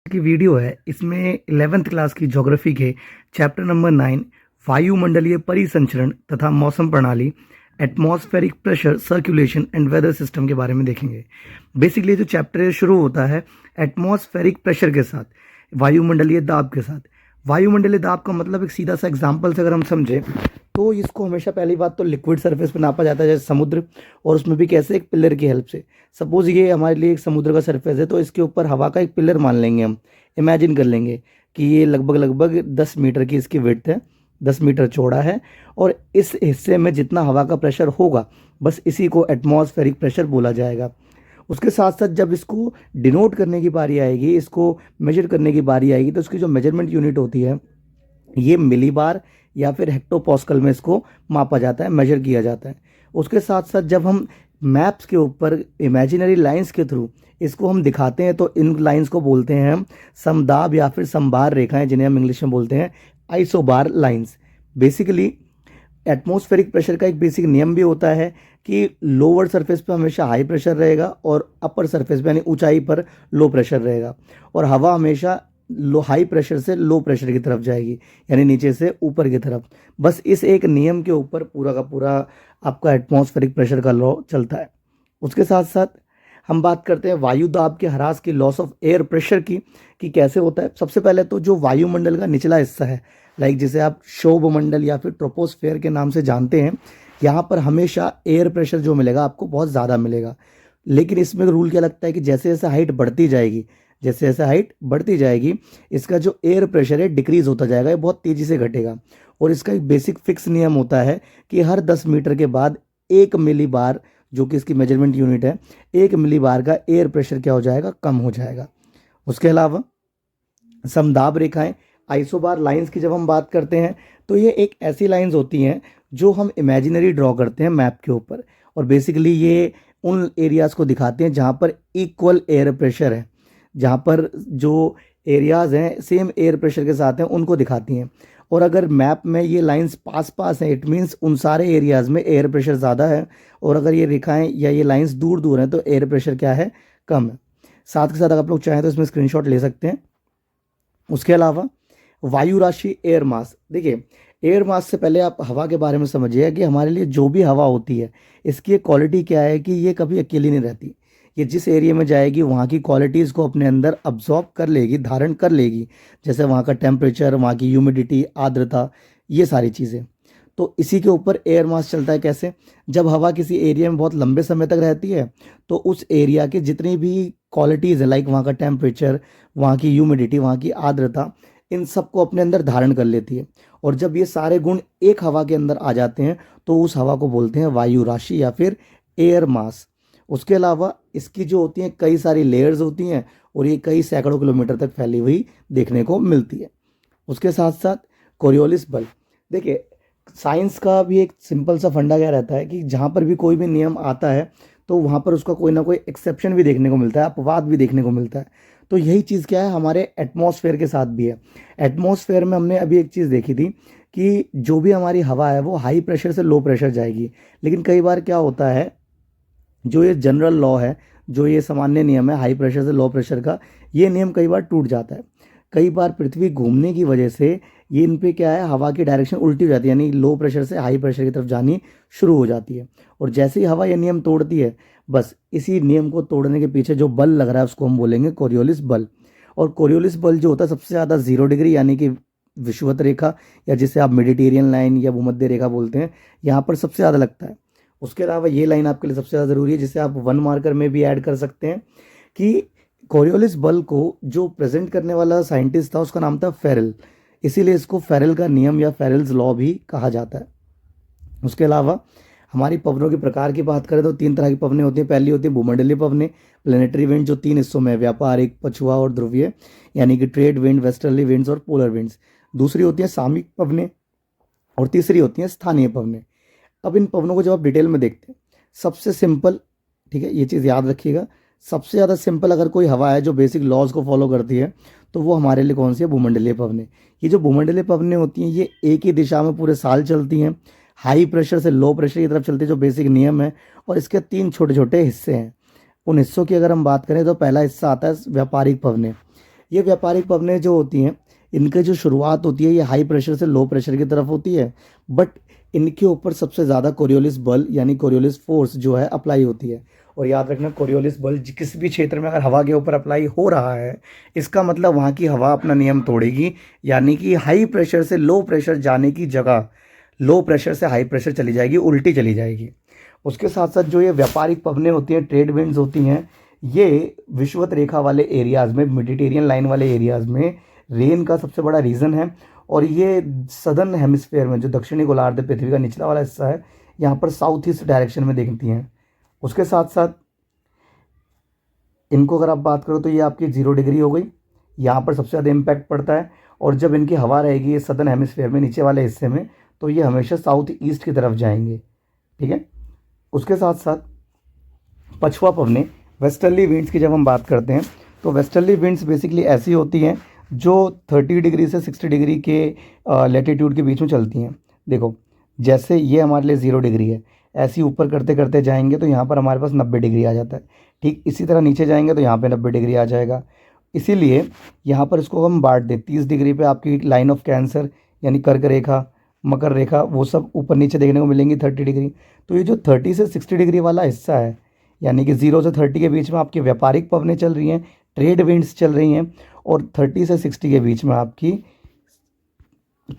की वीडियो है। इसमें 11th क्लास की ज्योग्राफी के चैप्टर नंबर 9 वायुमंडलीय परिसंचरण तथा मौसम प्रणाली, atmospheric pressure, circulation and weather system के बारे में देखेंगे। बेसिकली जो चैप्टर है शुरू होता है एटमॉस्फेरिक प्रेशर के साथ, वायुमंडलीय दाब के साथ। वायुमंडलीय दाब का मतलब एक सीधा सा एग्जाम्पल से अगर हम समझें तो इसको हमेशा पहली बात तो लिक्विड सरफेस पे नापा जाता है, जैसे समुद्र, और उसमें भी कैसे, एक पिलर की हेल्प से। सपोज ये हमारे लिए एक समुद्र का सरफेस है तो इसके ऊपर हवा का एक पिलर मान लेंगे हम। इमेजिन कर लेंगे कि ये लगभग लगभग 10 मीटर की इसकी विड्थ है, 10 मीटर चौड़ा है, और इस हिस्से में जितना हवा का प्रेशर होगा बस इसी को एटमॉस्फेरिक प्रेशर बोला जाएगा। उसके साथ साथ जब इसको डिनोट करने की बारी आएगी, इसको मेजर करने की बारी आएगी, तो इसकी जो मेजरमेंट यूनिट होती है ये मिलीबार या फिर हेक्टोपास्कल में इसको मापा जाता है, मेजर किया जाता है। उसके साथ साथ जब हम मैप्स के ऊपर इमेजिनरी लाइंस के थ्रू इसको हम दिखाते हैं तो इन लाइंस को बोलते हैं हम समदाब या फिर समबार रेखाएं, जिन्हें हम इंग्लिश में बोलते हैं isobar lines. Basically atmospheric pressure का एक बेसिक नियम भी होता है कि लोअर सरफेस पे हमेशा हाई प्रेशर रहेगा और अपर सरफेस पे यानी ऊंचाई पर लो प्रेशर रहेगा, और हवा हमेशा लो हाई प्रेशर से लो प्रेशर की तरफ जाएगी, यानी नीचे से ऊपर की तरफ। बस इस एक नियम के ऊपर पूरा का पूरा आपका एटमॉस्फेरिक प्रेशर का लॉ चलता है। उसके साथ साथ हम बात करते हैं वायु दाब के ह्रास की, लॉस ऑफ एयर प्रेशर की, कि कैसे होता है। सबसे पहले तो जो वायुमंडल का निचला हिस्सा है, लाइक जिसे आप क्षोभ मंडल या फिर ट्रोपोस्फेयर के नाम से जानते हैं, यहाँ पर हमेशा एयर प्रेशर जो मिलेगा आपको बहुत ज़्यादा मिलेगा। लेकिन इसमें रूल क्या लगता है कि जैसे जैसे हाइट बढ़ती जाएगी, जैसे जैसे हाइट बढ़ती जाएगी, इसका जो एयर प्रेशर है डिक्रीज होता जाएगा, ये बहुत तेज़ी से घटेगा। और इसका एक बेसिक फिक्स नियम होता है कि हर 10 मीटर के बाद 1 मिली बार, जो कि इसकी मेजरमेंट यूनिट है, 1 मिली बार का एयर प्रेशर क्या हो जाएगा, कम हो जाएगा। उसके अलावा समदाब रेखाएं, आइसोबार लाइंस की जब हम बात करते हैं तो ये एक ऐसी लाइंस होती हैं जो हम इमेजिनरी ड्रॉ करते हैं मैप के ऊपर, और बेसिकली ये उन एरियाज़ को दिखाते हैं जहाँ पर इक्वल एयर प्रेशर है, जहाँ पर जो एरियाज़ हैं सेम एयर प्रेशर के साथ हैं, उनको दिखाती हैं। और अगर मैप में ये लाइंस पास पास हैं, इट मीन्स उन सारे एरियाज़ में एयर प्रेशर ज़्यादा है, और अगर ये रेखाएं या ये लाइंस दूर दूर हैं तो एयर प्रेशर क्या है, कम है। साथ के साथ अगर आप लोग चाहें तो इसमें स्क्रीनशॉट ले सकते हैं। उसके अलावा वायु राशि, एयर मास। देखिए, एयर मास से पहले आप हवा के बारे में समझिए कि हमारे लिए जो भी हवा होती है इसकी एक क्वालिटी क्या है कि ये कभी अकेली नहीं रहती। ये जिस एरिया में जाएगी वहाँ की क्वालिटीज़ को अपने अंदर अब्जॉर्ब कर लेगी, धारण कर लेगी, जैसे वहाँ का टेम्परेचर, वहाँ की ह्यूमिडिटी, आर्द्रता, ये सारी चीज़ें। तो इसी के ऊपर एयर मास चलता है। कैसे? जब हवा किसी एरिया में बहुत लंबे समय तक रहती है तो उस एरिया के जितनी भी क्वालिटीज़ है, लाइक वहाँ का टेम्परेचर, वहाँ की ह्यूमिडिटी, वहाँ की आर्द्रता, इन सबको अपने अंदर धारण कर लेती है। और जब ये सारे गुण एक हवा के अंदर आ जाते हैं तो उस हवा को बोलते हैं वायु राशि या फिर एयर मास। उसके अलावा इसकी जो होती हैं कई सारी लेयर्स होती हैं, और ये कई सैकड़ों किलोमीटर तक फैली हुई देखने को मिलती है। उसके साथ साथ कोरियोलिस बल। देखिए, साइंस का भी एक सिंपल सा फंडा क्या रहता है कि जहाँ पर भी कोई भी नियम आता है तो वहाँ पर उसका कोई ना कोई एक्सेप्शन भी देखने को मिलता है, अपवाद भी देखने को मिलता है। तो यही चीज़ क्या है, हमारे एटमॉस्फेयर के साथ भी है। एटमॉस्फेयर में हमने अभी एक चीज़ देखी थी कि जो भी हमारी हवा है वो हाई प्रेशर से लो प्रेशर जाएगी, लेकिन कई बार क्या होता है, जो ये जनरल लॉ है, जो ये सामान्य नियम है हाई प्रेशर से लो प्रेशर का, ये नियम कई बार टूट जाता है। कई बार पृथ्वी घूमने की वजह से ये इन पे क्या है, हवा की डायरेक्शन उल्टी हो जाती है, यानी लो प्रेशर से हाई प्रेशर की तरफ जानी शुरू हो जाती है। और जैसे ही हवा ये नियम तोड़ती है, बस इसी नियम को तोड़ने के पीछे जो बल लग रहा है उसको हम बोलेंगे कोरियोलिस बल। और कोरियोलिस बल जो होता है सबसे ज़्यादा 0 डिग्री यानी कि विषुवत रेखा, या जिसे आप मेडिटेरियन लाइन या भूमध्य रेखा बोलते हैं, यहाँ पर सबसे ज़्यादा लगता है। उसके अलावा ये लाइन आपके लिए सबसे ज़्यादा ज़रूरी है, जिसे आप 1 मार्कर में भी ऐड कर सकते हैं, कि कोरियोलिस बल को जो प्रेजेंट करने वाला साइंटिस्ट था उसका नाम था फेरेल, इसीलिए इसको फेरेल का नियम या फेरेल्स लॉ भी कहा जाता है। उसके अलावा हमारी पवनों के प्रकार की बात करें तो 3 तरह की पवनें होती हैं। पहली होती है भूमंडलीय पवनें, प्लेनेटरी विंड, जो 3 हिस्सों में, व्यापारिक, पछुआ और ध्रुवीय, यानी कि ट्रेड विंड, वेस्टर्ली विंड्स और पोलर विंड्स। दूसरी होती है सामयिक पवनें, और तीसरी होती हैं स्थानीय पवनें। अब इन पवनों को जब आप डिटेल में देखते हैं, सबसे सिंपल, ठीक है, ये चीज़ याद रखिएगा, सबसे ज़्यादा सिंपल अगर कोई हवा है जो बेसिक लॉज को फॉलो करती है तो वो हमारे लिए कौन सी है, भूमंडलीय पवनें। ये जो भूमंडलीय पवनें होती हैं ये एक ही दिशा में पूरे साल चलती हैं, हाई प्रेशर से लो प्रेशर की तरफ चलती है, जो बेसिक नियम है। और इसके 3 छोटे छोटे हिस्से हैं। उन हिस्सों की अगर हम बात करें तो पहला हिस्सा आता है व्यापारिक पवनें। ये व्यापारिक पवनें जो होती हैं, इनकी जो शुरुआत होती है ये हाई प्रेशर से लो प्रेशर की तरफ होती है, बट इनके ऊपर सबसे ज़्यादा कोरियोलिस बल यानी कोरियोलिस फोर्स जो है अप्लाई होती है। और याद रखना, कोरियोलिस बल किसी भी क्षेत्र में अगर हवा के ऊपर अप्लाई हो रहा है, इसका मतलब वहाँ की हवा अपना नियम तोड़ेगी, यानी कि हाई प्रेशर से लो प्रेशर जाने की जगह लो प्रेशर से हाई प्रेशर चली जाएगी, उल्टी चली जाएगी। उसके साथ साथ जो ये व्यापारिक पवनें होती हैं, ट्रेड विंड्स होती हैं, ये विषुवत रेखा वाले एरियाज़ में, मेडिटेरियन लाइन वाले एरियाज़ में रेन का सबसे बड़ा रीज़न है। और ये सदर्न हेमिस्फेयर में, जो दक्षिणी गोलार्ध पृथ्वी का निचला वाला हिस्सा है, यहाँ पर साउथ ईस्ट डायरेक्शन में दिखती हैं। उसके साथ साथ इनको अगर आप बात करो तो ये आपकी 0 डिग्री हो गई, यहाँ पर सबसे ज़्यादा इम्पैक्ट पड़ता है। और जब इनकी हवा रहेगी ये सदर्न हेमिस्फेयर में नीचे वाले हिस्से में, तो ये हमेशा साउथ ईस्ट की तरफ जाएंगे, ठीक है। उसके साथ साथ पछुआ पवनें, वेस्टर्ली विंड्स की जब हम बात करते हैं, तो वेस्टर्ली विंड्स बेसिकली ऐसी होती हैं जो 30 डिग्री से 60 डिग्री के लेटीट्यूड के बीच में चलती हैं। देखो, जैसे ये हमारे लिए 0 डिग्री है, ऐसे ही ऊपर करते करते जाएंगे तो यहाँ पर हमारे पास 90 डिग्री आ जाता है। ठीक इसी तरह नीचे जाएंगे तो यहाँ पे 90 डिग्री आ जाएगा। इसीलिए यहाँ पर इसको हम बांट दें, 30 डिग्री पे आपकी लाइन ऑफ कैंसर यानी कर्क रेखा, मकर रेखा, वो सब ऊपर नीचे देखने को मिलेंगी 30 डिग्री। तो ये जो 30 से 60 डिग्री वाला हिस्सा है, यानी कि 0 से 30 के बीच में आपकी व्यापारिक पवनें चल रही हैं, ट्रेड विंड्स चल रही हैं, और 30 से 60 के बीच में आपकी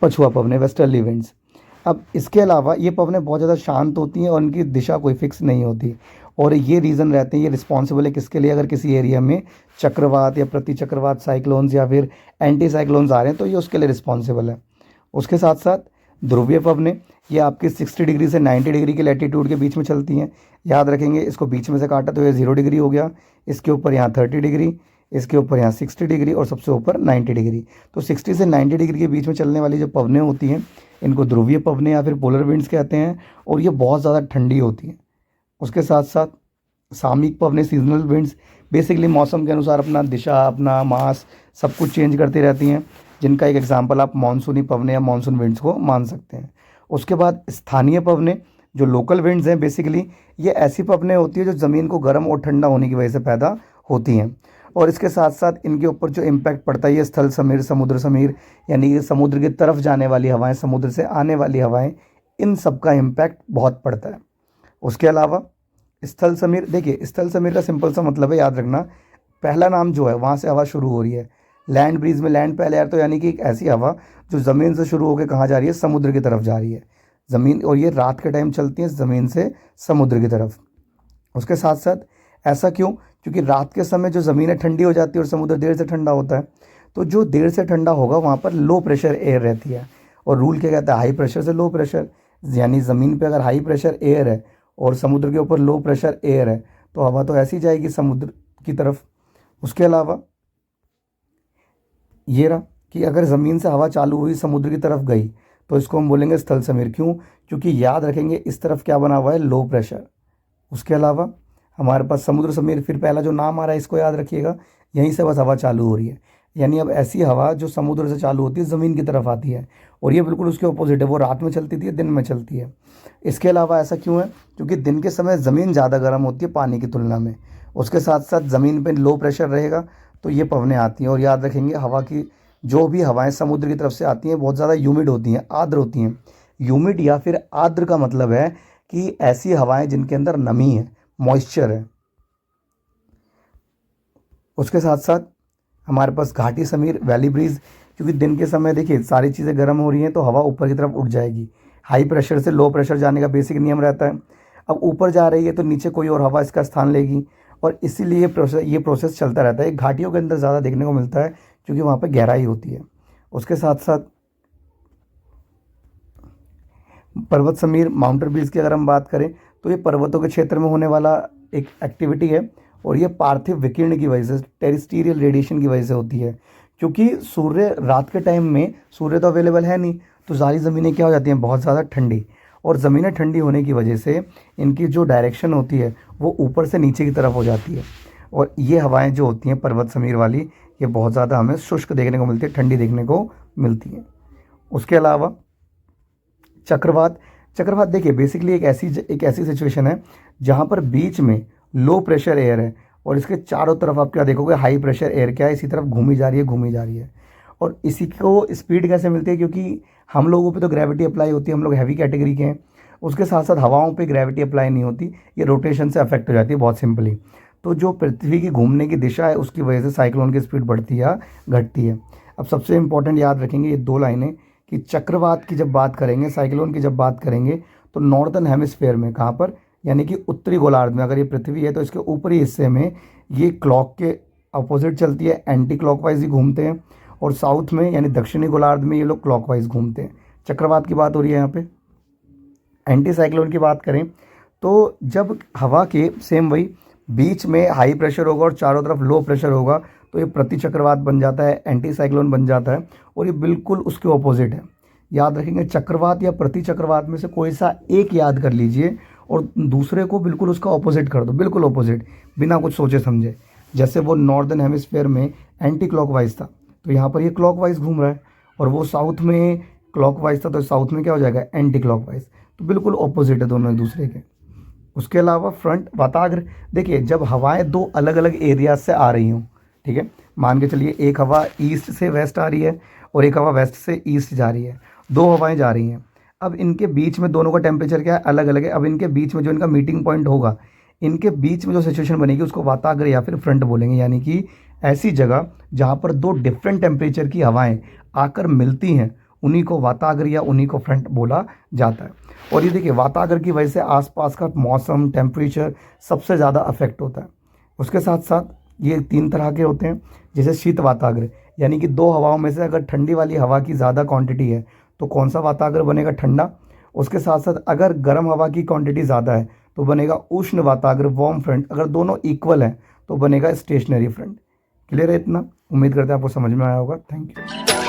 पछुआ पवनें, वेस्टर्ली विंड्स। अब इसके अलावा ये पवनें बहुत ज़्यादा शांत होती हैं और इनकी दिशा कोई फिक्स नहीं होती, और ये रीज़न रहते हैं, ये रिस्पॉन्सिबल है किसके लिए, अगर किसी एरिया में चक्रवात या प्रति चक्रवात साइक्लोन्स या फिर एंटी साइक्लोन्स आ रहे हैं तो ये उसके लिए रिस्पॉन्सिबल है। उसके साथ साथ ध्रुवीय पवनें, ये आपकी 60 डिग्री से 90 डिग्री के लैटीट्यूड के बीच में चलती हैं। याद रखेंगे, इसको बीच में से काटा तो ये 0 डिग्री हो गया, इसके ऊपर यहाँ 30 डिग्री, इसके ऊपर यहाँ 60 डिग्री और सबसे ऊपर 90 डिग्री। तो 60 से 90 डिग्री के बीच में चलने वाली जो पवनें होती हैं, इनको ध्रुवीय पवनें या फिर पोलर विंड्स कहते हैं, और ये बहुत ज़्यादा ठंडी होती हैं। उसके साथ साथ सामयिक पवनें, सीजनल विंड्स, बेसिकली मौसम के अनुसार अपना दिशा, अपना मास सब कुछ चेंज करती रहती हैं, जिनका एक एग्जांपल आप मानसूनी पवनें या मानसून विंड्स को मान सकते हैं। उसके बाद स्थानीय पवनें, जो लोकल विंड्स हैं, बेसिकली ये ऐसी पवनें होती है जो ज़मीन को गर्म और ठंडा होने की वजह से पैदा होती हैं। और इसके साथ साथ इनके ऊपर जो इम्पैक्ट पड़ता है, ये स्थल समीर, समुद्र समीर, यानी कि समुद्र की तरफ जाने वाली हवाएं, समुद्र से आने वाली हवाएं, इन सब का इम्पैक्ट बहुत पड़ता है। उसके अलावा स्थल समीर, देखिए स्थल समीर का सिंपल सा मतलब है, याद रखना, पहला नाम जो है वहाँ से हवा शुरू हो रही है। लैंड ब्रीज में लैंड पहले आ रहा है, तो यानी कि एक ऐसी हवा जो ज़मीन से शुरू होकर कहाँ जा रही है, समुद्र की तरफ जा रही है ज़मीन, और ये रात के टाइम चलती है ज़मीन से समुद्र की तरफ। उसके साथ साथ ऐसा क्यों, क्योंकि रात के समय जो ज़मीन है ठंडी हो जाती है और समुद्र देर से ठंडा होता है, तो जो देर से ठंडा होगा वहाँ पर लो प्रेशर एयर रहती है। और रूल क्या कहता है, हाई प्रेशर से लो प्रेशर, यानी ज़मीन पे अगर हाई प्रेशर एयर है और समुद्र के ऊपर लो प्रेशर एयर है, तो हवा तो ऐसी जाएगी समुद्र की तरफ। उसके अलावा ये रहा कि अगर ज़मीन से हवा चालू हुई समुद्र की तरफ गई, तो इसको हम बोलेंगे स्थल समीर। क्यों, क्योंकि याद रखेंगे इस तरफ क्या बना हुआ है, लो प्रेशर। उसके अलावा हमारे पास समुद्र समीर, फिर पहला जो नाम आ रहा है इसको याद रखिएगा, यहीं से बस हवा चालू हो रही है, यानी अब ऐसी हवा जो समुद्र से चालू होती है ज़मीन की तरफ आती है, और ये बिल्कुल उसके अपोजिट है, वो रात में चलती थी, दिन में चलती है। इसके अलावा ऐसा क्यों है, क्योंकि दिन के समय ज़मीन ज़्यादा गर्म होती है पानी की तुलना में। उसके साथ साथ ज़मीन पर लो प्रेशर रहेगा तो ये पवनें आती हैं। और याद रखेंगे, हवा की जो भी हवाएं समुद्र की तरफ से आती हैं बहुत ज़्यादा ह्यूमिड होती हैं, आर्द्र होती हैं। ह्यूमिड या फिर आर्द्र का मतलब है कि ऐसी हवाएं जिनके अंदर नमी है, मॉइस्चर है। उसके साथ साथ हमारे पास घाटी समीर, वैली ब्रीज, क्योंकि दिन के समय देखिए सारी चीज़ें गर्म हो रही हैं तो हवा ऊपर की तरफ उठ जाएगी। हाई प्रेशर से लो प्रेशर जाने का बेसिक नियम रहता है। अब ऊपर जा रही है तो नीचे कोई और हवा इसका स्थान लेगी, और इसीलिए ये प्रोसेस चलता रहता है। घाटियों के अंदर ज़्यादा देखने को मिलता है क्योंकि वहाँ पर गहराई होती है। उसके साथ साथ पर्वत समीर, माउंटेन ब्रीज की अगर हम बात करें, तो ये पर्वतों के क्षेत्र में होने वाला एक एक्टिविटी है, और ये पार्थिव विकिरण की वजह से, टेरेस्ट्रियल रेडिएशन की वजह से होती है। क्योंकि सूर्य रात के टाइम में सूर्य तो अवेलेबल है नहीं, तो सारी ज़मीनें क्या हो जाती हैं, बहुत ज़्यादा ठंडी, और ज़मीनें ठंडी होने की वजह से इनकी जो डायरेक्शन होती है वो ऊपर से नीचे की तरफ हो जाती है, और ये हवाएं जो होती हैं पर्वत समीर वाली, ये बहुत ज़्यादा हमें शुष्क देखने को मिलती है, ठंडी देखने को मिलती है। उसके अलावा चक्रवात, चक्रवात देखिए बेसिकली एक ऐसी सिचुएशन है जहाँ पर बीच में लो प्रेशर एयर है और इसके चारों तरफ आप क्या देखोगे, हाई प्रेशर एयर क्या है, इसी तरफ घूमी जा रही है घूमी जा रही है। और इसी को स्पीड कैसे मिलती है, क्योंकि हम लोगों पे तो ग्रेविटी अप्लाई होती है, हम लोग हैवी कैटेगरी के हैं। उसके साथ साथ हवाओं पे ग्रेविटी अप्लाई नहीं होती, ये रोटेशन से अफेक्ट हो जाती है बहुत सिंपली। तो जो पृथ्वी की घूमने की दिशा है उसकी वजह से साइक्लोन की स्पीड बढ़ती है या घटती है। अब सबसे इंपॉर्टेंट याद रखेंगे ये दो लाइनें कि चक्रवात की जब बात करेंगे, साइक्लोन की जब बात करेंगे, तो नॉर्दर्न हेमिस्फेयर में कहाँ पर, यानी कि उत्तरी गोलार्ध में, अगर ये पृथ्वी है तो इसके ऊपरी हिस्से में ये क्लॉक के अपोजिट चलती है, एंटी क्लॉकवाइज ही घूमते हैं। और साउथ में यानी दक्षिणी गोलार्ध में ये लोग क्लॉकवाइज घूमते हैं। चक्रवात की बात हो रही है यहाँ पे। एंटी साइक्लोन की बात करें तो जब हवा के सेम वही बीच में हाई प्रेशर होगा और चारों तरफ लो प्रेशर होगा तो ये प्रति चक्रवात बन जाता है, एंटी साइक्लोन बन जाता है। और ये बिल्कुल उसके ऑपोजिट है। याद रखेंगे, चक्रवात या प्रति चक्रवात में से कोई सा एक याद कर लीजिए और दूसरे को बिल्कुल उसका ऑपोजिट कर दो, बिल्कुल ऑपोजिट, बिना कुछ सोचे समझे। जैसे वो नॉर्दर्न हेमिस्फेयर में एंटी क्लॉकवाइज था तो यहाँ पर ये क्लॉकवाइज घूम रहा है, और वो साउथ में क्लॉकवाइज था तो साउथ में क्या हो जाएगा, एंटी क्लॉकवाइज। तो बिल्कुल ऑपोजिट है दोनों एक दूसरे के। उसके अलावा फ्रंट वाताग्र, देखिए जब हवाएं दो अलग अलग एरियाज से आ रही हों, ठीक है, मान के चलिए एक हवा ईस्ट से वेस्ट आ रही है और एक हवा वेस्ट से ईस्ट जा रही है, दो हवाएं जा रही हैं। अब इनके बीच में दोनों का टेम्परेचर क्या है, अलग अलग है। अब इनके बीच में जो इनका मीटिंग पॉइंट होगा, इनके बीच में जो सिचुएशन बनेगी उसको वाताग्र या फिर फ्रंट बोलेंगे। यानी कि ऐसी जगह जहाँ पर दो डिफरेंट टेम्परेचर की हवाएं आकर मिलती हैं उन्हीं को वाताग्र या उन्हीं को फ्रंट बोला जाता है। और ये देखिए वाताग्र की वजह से आसपास का मौसम, टेम्परेचर सबसे ज़्यादा अफेक्ट होता है। उसके साथ साथ ये तीन तरह के होते हैं, जैसे शीत वाताग्र, यानी कि दो हवाओं में से अगर ठंडी वाली हवा की ज़्यादा क्वांटिटी है तो कौन सा वाताग्र बनेगा, ठंडा। उसके साथ साथ अगर गर्म हवा की क्वांटिटी ज़्यादा है तो बनेगा उष्ण वाताग्र, वार्म फ्रंट। अगर दोनों इक्वल हैं तो बनेगा स्टेशनरी फ्रंट। क्लियर है इतना? उम्मीद करते हैं आपको समझ में आया होगा। Thank you.